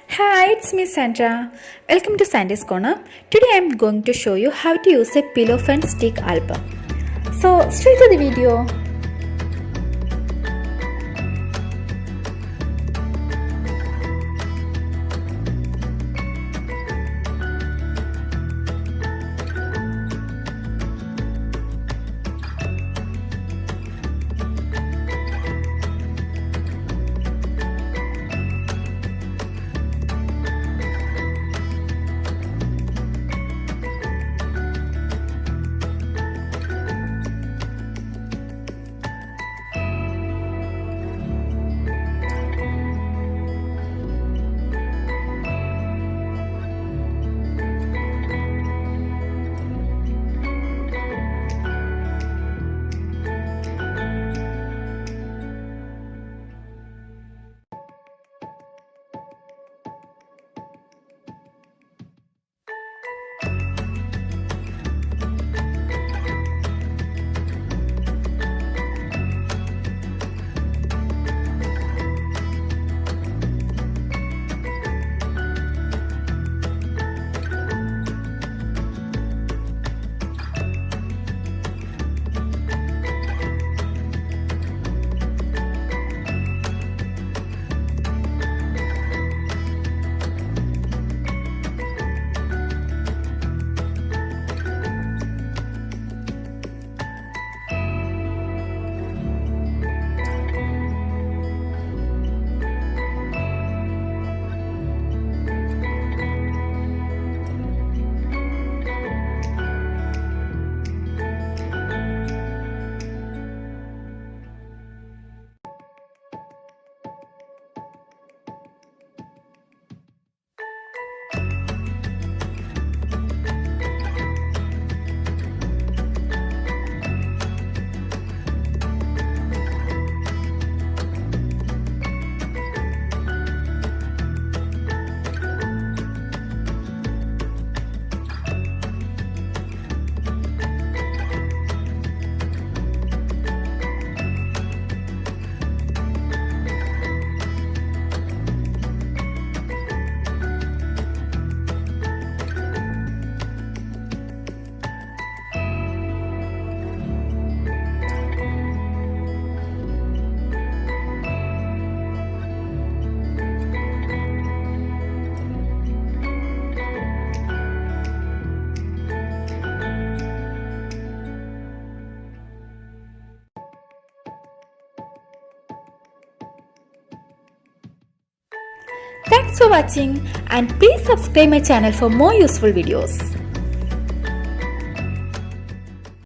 Hi, it's Im Sandra. Welcome to Sandy's Corner. Today I'm going to show you how to use a pillow fern stick album. So straight to the video. Thanks for watching and please subscribe my channel for more useful videos.